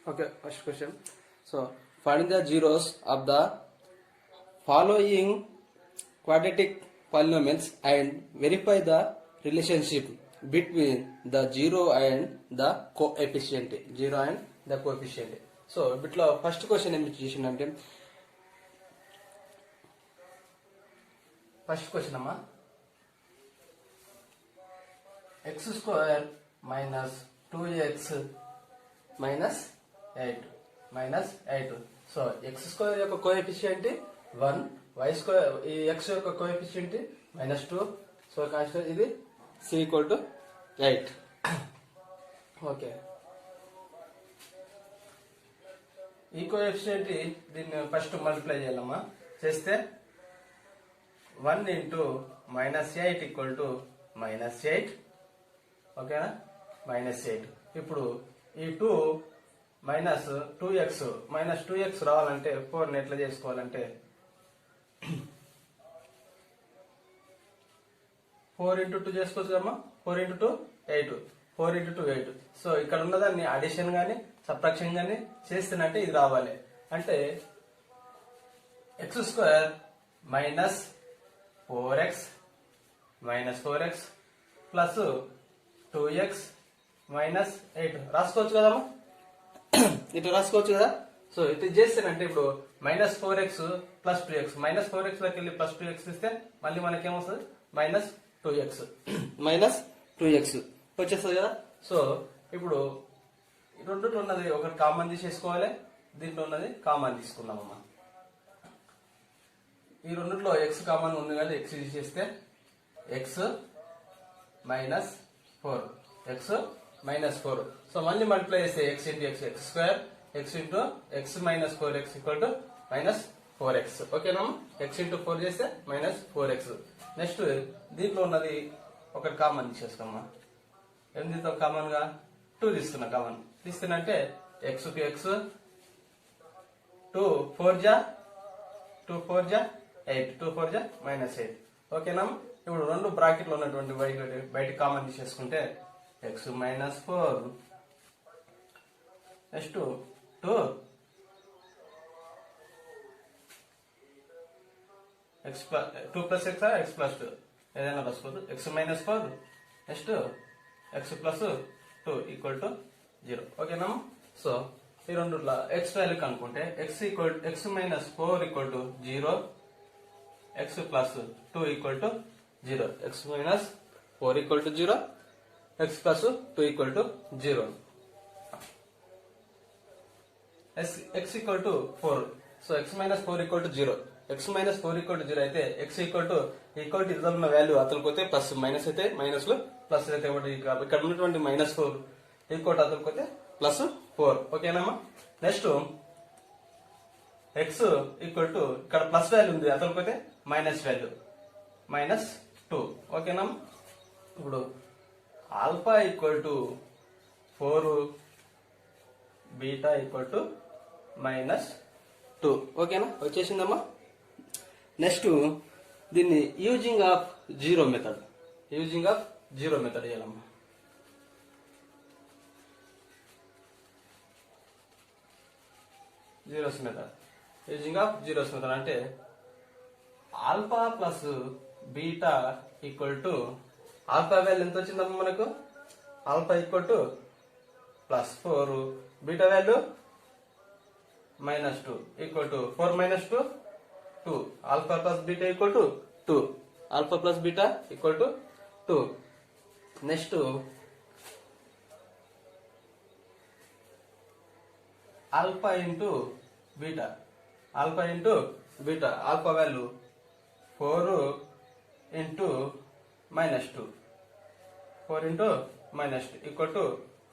Okay, first question. So, find the zeros of the following quadratic polynomials and verify the relationship between the zero and the coefficient. Zero and the coefficient. So, బిట్లో first question ఏమి చేసిందంటే first question అమ్మా x square minus 2x minus 8 so x square యొక్క coefficient 1 y square ఈ x యొక్క coefficient -2 so constant ఇది c equal to 8 okay ఈ coefficient దీన్ని ఫస్ట్ మల్టిప్లై చేయాలమ్మా చేస్తే 1 ఇంటూ -8 ఈక్వల్ టు -8 ఓకేనా -8 ఇప్పుడు ఈ 2 -2x రావాలంటే 4 ని ఎట్లా చేసుకోవాలంటే 4 ఇంటూ 2 చేసుకోవచ్చు కదమ్మా 4 ఇంటూ 2 8 4 ఇంటూ 2 8 సో ఇక్కడ ఉన్నదాన్ని అడిషన్ గానీ సబ్ట్రాక్షన్ గానీ చేస్తున్నట్టే ఇది రావాలి అంటే X square minus 4x plus 2x minus 8 రాసుకోవచ్చు కదమ్మా ఇటు రాసుకోవచ్చు కదా సో ఇటు చేస్తేనంటే ఇప్పుడు -4x ప్లస్ 2x -4x లోకి వెళ్ళి ప్లస్ 2x ఇస్తే మళ్ళీ మనకేమొస్తుంది -2x వచ్చేస్తుంది కదా సో ఇప్పుడు రెండుట్లో ఉన్నది ఒకటి కామన్ తీసేసుకోవాలి దీంట్లో ఉన్నది కామన్ తీసుకుందామమ్మా ఈ రెండుట్లో ఎక్స్ కామన్ ఉంది కదా ఎక్స్ తీసేస్తే ఎక్స్ -4 సో మళ్ళీ మల్టిప్లై చేస్తే x into x square x into x -4x equal to -4x ఓకేనా x ఇంటూ 4 చేస్తే -4x నెక్స్ట్ దీంట్లో ఉన్నది ఒకటి కామన్ తీసేసుకోమ్మా ఏం తీస్తాం కామన్ గా 2 తీసుకున్నా కామన్ తీసుకున్నంటే x కు x 2 4 జా 8 -8 ఓకేనా ఇప్పుడు రెండు బ్రాకెట్ లో ఉన్నటువంటి బయట కామన్ తీసేసుకుంటే x -4 next 2 x plus x plus 2 ఏదైనా రాసుకోవచ్చు x -4 next x plus 2 equal to 0 ఓకేనా సో ఈ రెండుట్లా x వాల్యూ కనుక్కుంటే x -4 equal to 0 x plus 2 equal to 0 x -4 equal to 0 x plus 2 equal to 0 x equal to 4 so x -4 equal to 0 x -4 equal to 0 అయితే x equal to ఇద్దరు ఉన్న value అతలిపోతే plus minus అయితే minus లో plus అయితే ఇక్కడ ఉన్నటువంటి -4 equal అతలిపోతే +4 ఓకేనమ్మా నెక్స్ట్ x ఈక్వల్ టు ఇక్కడ ప్లస్ వాల్యూ ఉంది అతలిపోతే మైనస్ వాల్యూ -2 ఓకేనా ఇప్పుడు alpha equal to 4 beta equal to -2 ఓకేనా వచ్చేసిందమ్మా నెక్స్ట్ దీన్ని యూజింగ్ ఆఫ్ జీరో మెథడ్ చేయాలమ్మా యూజింగ్ ఆఫ్ జీరోస్ మెథడ్ అంటే alpha plus beta equal to alpha value ఎంత వచ్చిందమ్మా మనకు alpha equal to +4 beta value -2 equal to 4 - 2 2 alpha plus beta equal to 2 alpha plus beta equal to 2 next alpha into beta alpha value 4 into -2 equal to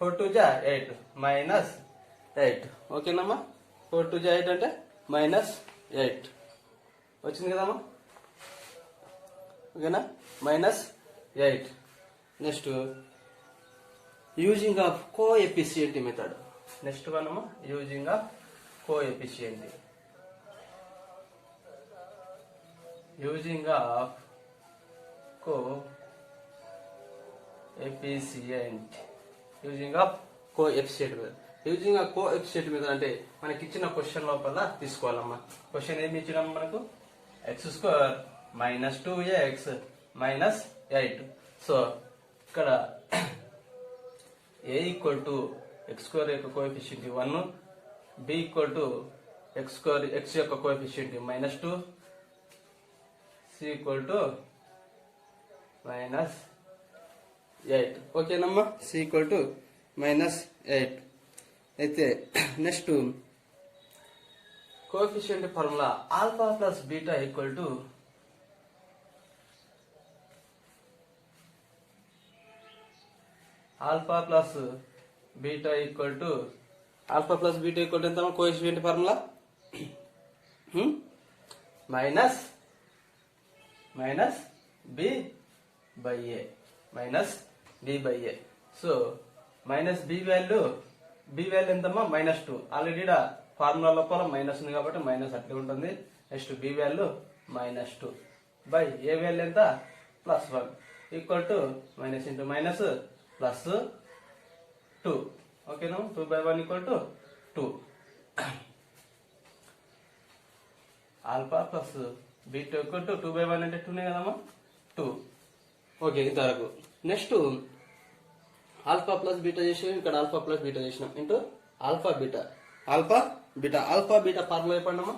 4 2 జా 8 -8 ఓకేనమ్మా 4 2 జా 8 అంటే -8 వచ్చింది కదమ్మా ఓకేనా -8 next using of coefficient method next one అమ్మా using of coefficient coefficient using ఆ coefficient మీద అంటే మనకి ఇచ్చిన క్వశ్చన్ లోపల తీసుకోవాలమ్మా. క్వశ్చన్ ఏమి ఇచ్చినాం మనకు? x² minus 2x minus 8. So ఇక్కడ a ఈక్వల్ టు x² యొక్క coefficient 1, b equal to x² x యొక్క coefficient minus 2, c equal to minus 8. ఓకేనమ్మా, c ఈక్వల్ టు మైనస్ 8. అయితే next coefficient formula alpha plus beta equal to alpha plus beta equal to ఎంత coefficient formula? Minus b by a, so minus b value ఎంతమ్మా? -2. Already formula లోపల minus ఉంది కాబట్టి minus అట్లే ఉంటుంది. Next b value -2 by a value ఎంత? +1 equal to minus into minus plus 2. ఓకేనా, 2/1 equal to 2. Alpha plus beta equal to 2/1 అంటే 2నే కదమ్మా, 2. ఓకే, ఇంతవరకు. నెక్స్ట్ ఆల్ఫా ప్లస్ బీటా చేసినాం, ఇక్కడ ఆల్ఫా ప్లస్ బీటా చేసినాం ఇంటూ ఆల్ఫా బీటా ఫార్ములా చెప్పండమ్మా.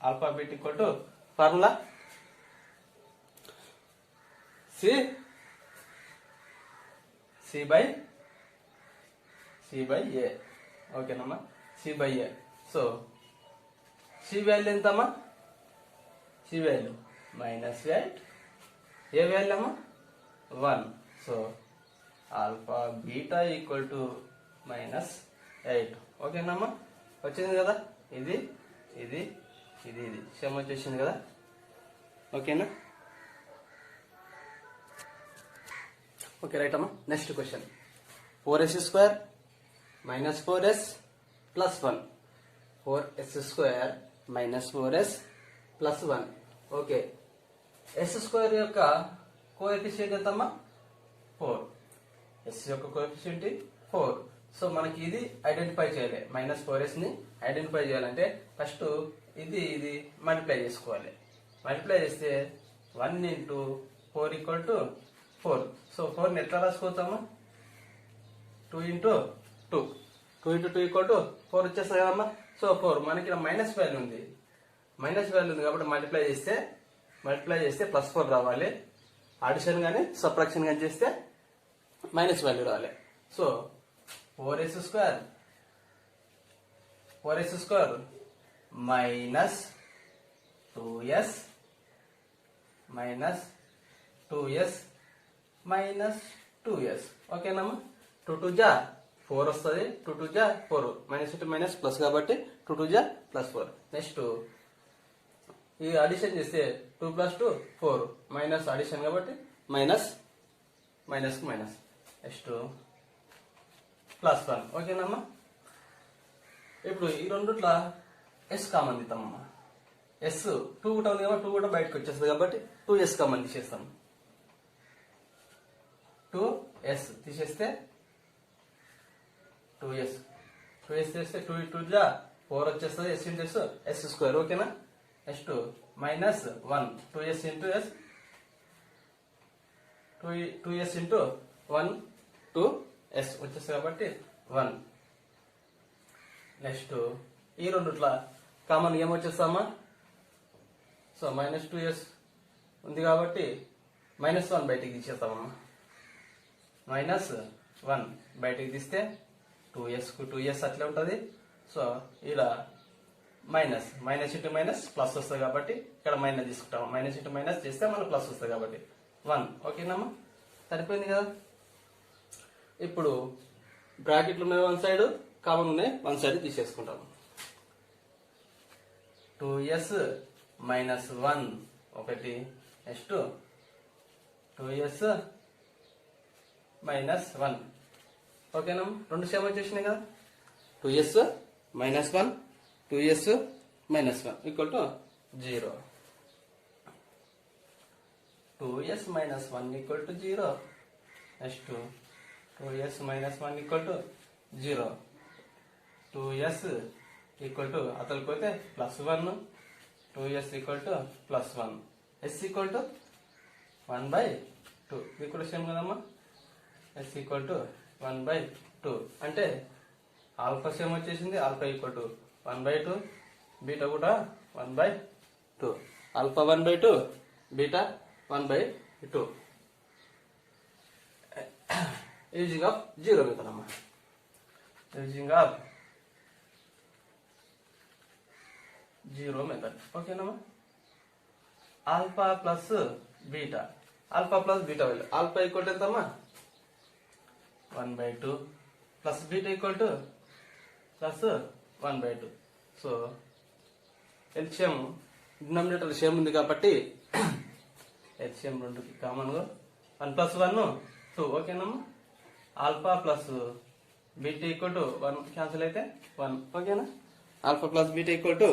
Alpha beta equal to formula c by a. ఓకేనమ్మా, c by a. So c value ఎంతమ్మా? C value -8, a value అమ్మా? 1. So alpha beta equal to -8. ఓకేనమ్మా, వచ్చింది కదా. ఇది సేమ్ వచ్చేసింది కదా. ఓకేనా, ఓకే రైట్ అమ్మా. Next question 4s² minus 4s plus 1. 4s² minus 4s plus 1. Okay, s² యొక్క కోఎఫిషియంట్ ఎంతమ్మా? 4. s యొక్క కోఎఫిషియంట్ 4. సో మనకి ఇది ఐడెంటిఫై చేయాలి. -4s ని ఐడెంటిఫై చేయాలంటే ఫస్ట్ ఇది మల్టిప్లై చేసుకోవాలి. మల్టిప్లై చేస్తే 1 ఇంటూ 4 ఈక్వల్ టు 4. సో 4ని ఎట్లా రాసుకోవచ్చామా? 2 ఇంటూ 2 ఈక్వల్ టు 4 వచ్చేస్తుంది కదమ్మా. సో 4 మనకి మైనస్ వాల్యూ ఉంది కాబట్టి మల్టిప్లై చేస్తే +4 రావాలి. అడిషన్ కానీ సబ్ట్రాక్షన్ కానీ చేస్తే మైనస్ వాల్యూ రావాలి. So 4s² minus 2s minus 2s. ఓకేనమ్మా, 2 2 జా 4 వస్తుంది. 2 2 జా 4, మైనస్ ఇంటూ మైనస్ ప్లస్ కాబట్టి 2 2 జా +4. నెక్స్ట్ ఈ అడిషన్ చేస్తే 2 + 2 4, మైనస్ అడిషన్ కాబట్టి మైనస్ నెక్స్ట్ +1. ఓకేనమ్మా, ఇప్పుడు ఈ రెండుట్ల ఎస్ కామన్ తీస్తామమ్మా. ఎస్ 2 కూడా ఉంది కాబట్టి 2 కూడా బయటకు వచ్చేస్తుంది కాబట్టి 2s కామన్ తీసేస్తాం. 2s తీసేస్తే 2s చేస్తే 2 2 జా 4 వచ్చేస్తుంది. s ఇంటూ s² ఓకేనా. Next -1 2s into s 2s into 1 2s వచ్చేస్తుంది కాబట్టి 1. నెక్స్ట్ ఈ రెండుట్ల కామన్ ఏమొచ్చేస్తామా? సో -2s ఉంది కాబట్టి -1 బయటికి తీసేస్తామమ్మా. -1 బయటికి తీస్తే 2s కు 2s అట్లే ఉంటుంది. సో ఇలా మైనస్ ఇంటూ మైనస్ ప్లస్ వస్తుంది కాబట్టి ఇక్కడ మైనస్ తీసుకుంటాము. మైనస్ ఇంటూ మైనస్ చేస్తే మనకు ప్లస్ వస్తుంది కాబట్టి 1. ఓకేనమ్మా, సరిపోయింది కదా. ఇప్పుడు బ్రాకెట్లు ఉన్నాయి వన్ సైడ్, కామన్ ఉన్నాయి వన్ సైడ్ తీసేసుకుంటాము. 2s - 1 ఒకటి, నెక్స్ట్ 2s - 1. ఓకేనా, రెండు సేమ్ వచ్చేసినాయి కదా. 2s - 1 2s - 1 equal to 0. 2s - 1 equal to 0. Next 2s minus 1 equal to 0. 2s equal to అతలకు పోతే plus 1, 2s equal to plus 1, s equal to 1/2. ఇది కూడా same కదమ్మా, s equal to 1/2. అంటే ఆల్ఫా సేమ్ వచ్చేసింది, ఆల్ఫా ఈక్వల్ టు 1/2, బీటా కూడా 1/2. Alpha 1/2, beta 1/2. Using of zero method అమ్మా, using of zero method. ఓకేనమ్మా. Alpha plus beta, alpha plus beta value, alpha equal to ఎంతమ్మా 1/2 plus beta equal to plus 1/2. So LCM denominator same ఉంది కాబట్టి LCM రెండుకి common గా 1 + 1 2. ఓకేనమ్మా. Alpha plus beta equal to 1 cancel అయితే 1. ఓకేనా. Alpha plus beta equal to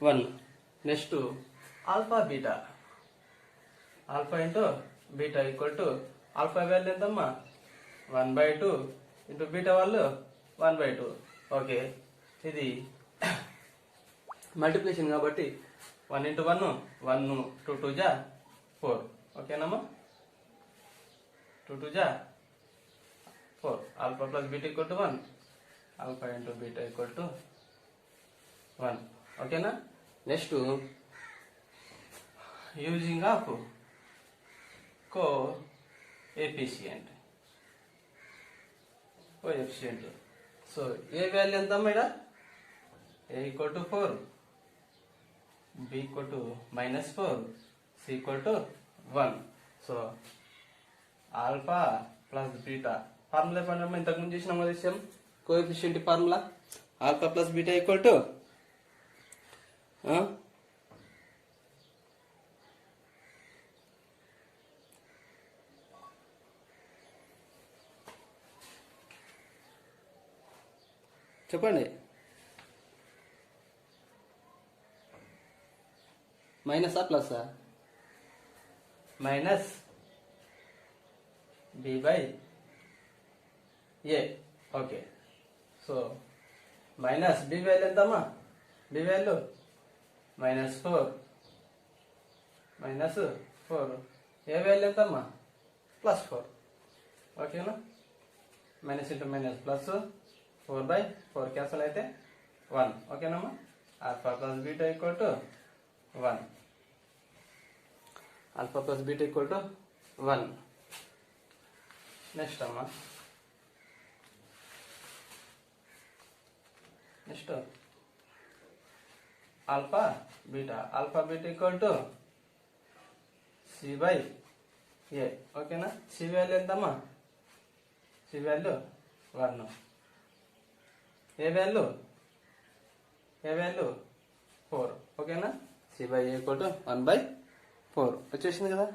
1. Next alpha beta, alpha into beta equal to alpha value ఎంతమ్మా 1/2 into beta వాళ్ళు 1/2. Okay, ఇది మల్టిప్లికేషన్ కాబట్టి 1 × 1 1, 2 2 జా 4. ఓకేనమ్మా. 2 2 జా 4. Alpha plus beta equal to 1, alpha into beta equal to 1. ఓకేనా. Next using of coefficient, coefficient. So a value ఎంత ఇక్కడ, a equal to 4, b equal to -4, c equal to 1. So alpha plus beta formula పడినప్పుడు ఇంతకుముందు చేసినాం కదా విషయం, coefficient formula alpha plus beta equal to చెప్పండి, మైనసా ప్లస్సా? Minus b/a. Okay. So minus b value ఎంతమ్మా, బి వాల్యూ -4, -4. ఏ వాల్యూ ఎంతమ్మా +4. ఓకేనా. Minus into minus plus 4/4 cancel అయితే 1. ఓకేనమ్మా. Alpha plus beta equal to 1, alpha plus beta equal to 1. Next అమ్మా, next alpha beta, alpha beta equal to c/a. ఓకేనా. C value ఎంతమ్మా, c value 1, a value 4. ఓకేనా. c/a equal to 1/4 వచ్చేసింది కదా,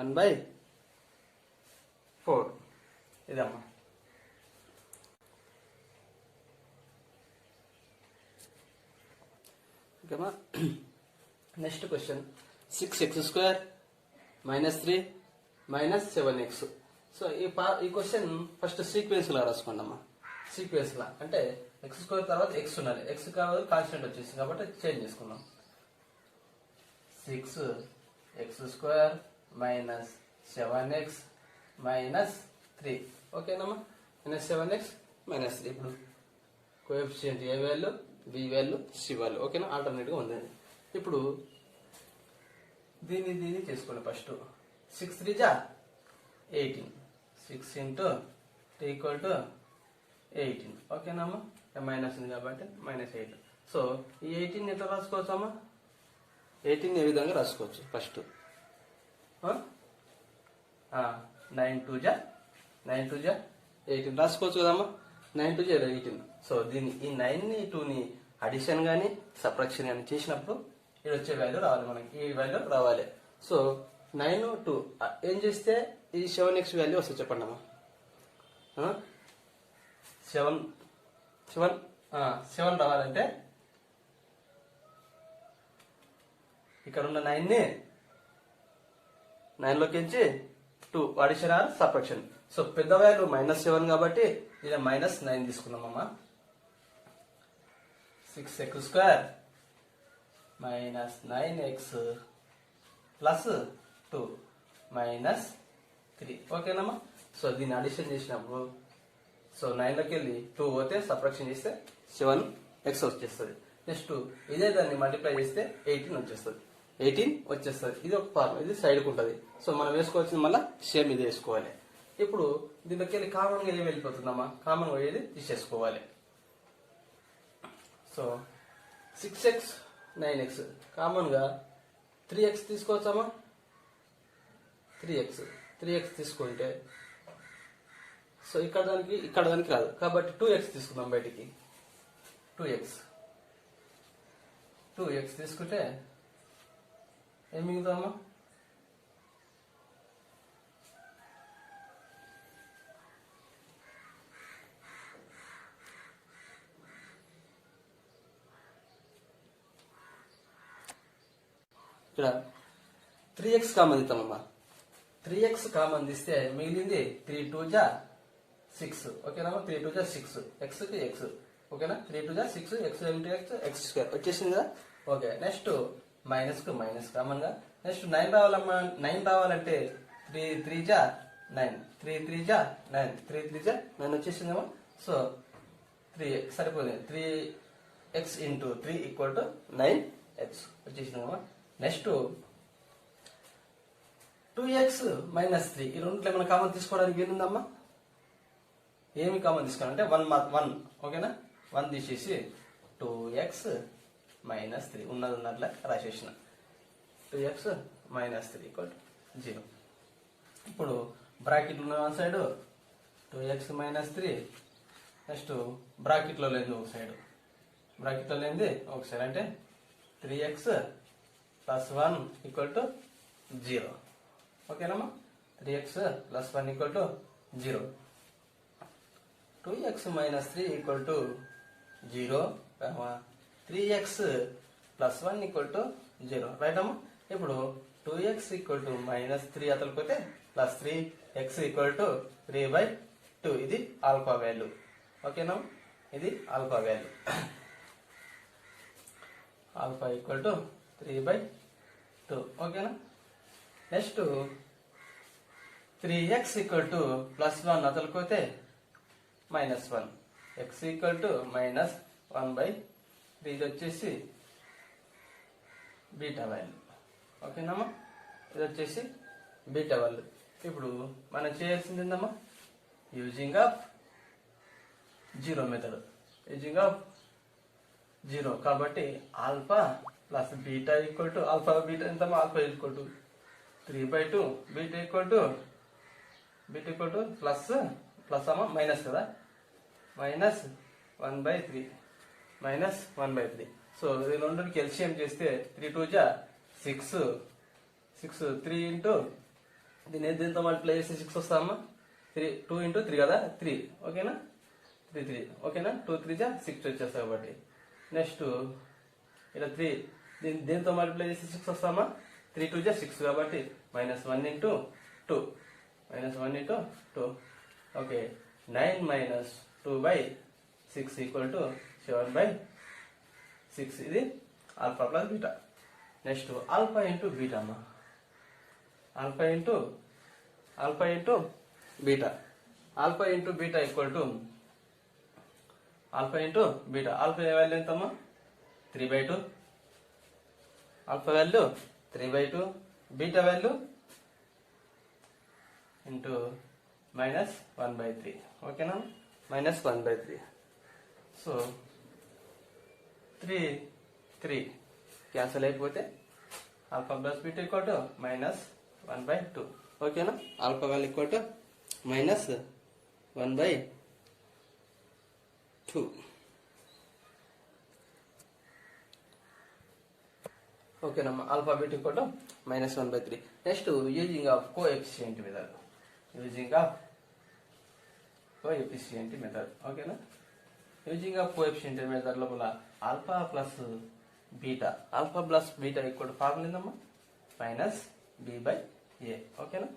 1/4 ఇదమ్మా. ఓకేమా. Next question 6x² -3 -7x. So ఈ question first sequence లా రాసుకోండి అమ్మా. సీక్వెన్స్ లా అంటే x² తర్వాత x ఉండాలి, x కావాలి కాన్స్టెంట్ వచ్చేసింది కాబట్టి చేంజ్ చేసుకుందాం. 6x² -7x -3. ఓకేనమ్మా. -7x -3. ఇప్పుడు coefficient a value, b value, c value. ఓకేనా. ఆల్టర్నేట్ గా ఉంది. ఇప్పుడు దీన్ని చేసుకోండి. ఫస్ట్ 6 3 జా 18, 6 × 3 = 18. ఓకేనమ్మా. మైనస్ ఉంది కాబట్టి -8. సో ఈ 18 ఎట్లా రాసుకోవచ్చు అమ్మా, 18 ఏ విధంగా రాసుకోవచ్చు. ఫస్ట్ 9 2 జా 18 రాసుకోవచ్చు కదమ్మా. 9 2 జా 18. సో దీన్ని ఈ 9 ని 2 ని అడిషన్ గానీ సబ్ట్రాక్షన్ గానీ చేసినప్పుడు ఇది వచ్చే వాల్యూ రావాలి, మనకి ఈ వాల్యూ రావాలి. సో 9 2 ఏం చేస్తే ఈ 7x వాల్యూ వస్తుంది చెప్పండి అమ్మా. 7 రావాలంటే ఇక్కడ ఉన్న 9 ని 9 లోకి 2 2 అడిషన్ ఆర్ సబ్ట్రాక్షన్. సో పెద్ద వాల్యూ -7 కాబట్టి ఇలా -9 తీసుకున్నామమ్మా. 6x² -9x ప్లస్ 2 -3 ఓకేనమ్మా. సో దీన్ని అడిషన్ చేసినప్పుడు సో 9లోకి వెళ్ళి 2 పోతే సబ్ట్రాక్షన్ చేస్తే 7x వచ్చేస్తుంది. నెక్స్ట్ ఇదే దాన్ని మల్టిప్లై చేస్తే 18 వచ్చేస్తుంది. 18 వచ్చేస్తుంది. ఇది ఒక ఫార్మ్, ఇది సైడ్కి ఉంటుంది. సో మనం వేసుకోవాల్సింది మళ్ళీ సేమ్ ఇది వేసుకోవాలి. ఇప్పుడు దీంట్లోకి వెళ్ళి కామన్గా ఏం వెళ్ళిపోతుందమ్మా, కామన్ పోయేది తీసేసుకోవాలి. సో 6x 9x కామన్గా 3x తీసుకోవచ్చమ్మా. 3x తీసుకుంటే సో ఇక్కడ దానికి రాదు కాబట్టి 2x తీసుకుందాం బయటికి. 2x తీసుకుంటే ఏం మిగులుతామా, ఇక్కడ 3x కామన్ ఇస్తామమ్మా. 3x కామన్ తీస్తే మిగిలింది 3 2 జా 6 ఓకేనా. 3 2 జా 6 x కి x ఓకేనా. 3 2 జా 6 x ఇంటూ x² వచ్చేసింది కదా. ఓకే నెక్స్ట్ మైనస్ కు మైనస్ కామన్ గా. నెక్స్ట్ 9 రావాలమ్మా. 9 రావాలంటే 3 3 జా 9 3 3 జా 9 3 3 జా 9 వచ్చేసిందమ్మా. సో 3 సరిపోతుంది. 3x into 3 equal to 9x వచ్చేసిందమ్మా. నెక్స్ట్ 2x -3 ఈ రెండింటిలో ఏమైనా కామన్ తీసుకోవడానికి ఏముందమ్మా, ఏమి కామన్ తీసుకోవాలంటే 1 ఓకేనా. 1 తీసేసి 2x -3 ఉన్నట్లే రాసేసిన. 2x -3 equal 0. ఇప్పుడు బ్రాకెట్ ఉన్న వన్ సైడ్ 2x -3 నెక్స్ట్ బ్రాకెట్లో లేని ఒక సైడ్, బ్రాకెట్లో లేనిది ఒక సైడ్ అంటే 3x + 1 ఈక్వల్ టు 0 ఓకేనమ్మా. 3x + 1 equal to 0. 2x -3 equal to 0, 3x + 1 equal to 0 right అమ్మా. ఇప్పుడు 2x equal to -3 అతలిపోతే +3x equal to 3/2 ఇది ఆల్ఫా వాల్యూ ఓకేనా. ఇది alpha value, alpha equal to 3/2 ఓకేనా. Next 3x equal to +1 అతలిపోతే -1 x equal to -1/3 ఇది వచ్చేసి beta value ఓకేనమ్మా. ఇది వచ్చేసి బీటా వాల్యూ. ఇప్పుడు మనం చేయాల్సింది ఏందమ్మా, using of zero method. Using of zero కాబట్టి alpha plus beta equal to alpha beta ఎంతమ్మా, alpha equal to 3/2 beta equal to plus అమ్మా మైనస్ కదా, -1/3 సో ఇది రెండుకి ఎల్సిఎం చేస్తే 3 2 జా 6 3 ఇంటూ దీని దీంతో మల్టిప్లై చేస్తే 6 వస్తామా. 2 ఇంటూ 3 కదా 3 ఓకేనా. 3 ఓకేనా. 2 3 జా 6 వచ్చేస్తాయి కాబట్టి నెక్స్ట్ ఇలా 3 దీంతో మల్టిప్లై చేస్తే 6 వస్తామా. 3 2 జా 6 కాబట్టి -1 ఇంటూ 2 ఓకే. 9 - 2/6 ఈక్వల్ టు 7/6 ఇది alpha plus beta. Next alpha into beta అమ్మా, alpha into beta. Alpha into beta equal to alpha into beta. Alpha value ఎంతమ్మా 3/2, alpha value 3/2 beta value into -1/3 ఓకేనా. -1/3 so 3 cancel అయిపోతే alpha plus beta equal to -1/2 ఓకేనా. Alpha value equal to -1/2 ఓకేనమ్మా. Alpha beta equal to -1/3. Next using of coefficient method. ఓకేనా. Using of coefficient method లోపల alpha plus beta equal to formula ఏందమ్మా -b/a ఓకేనా.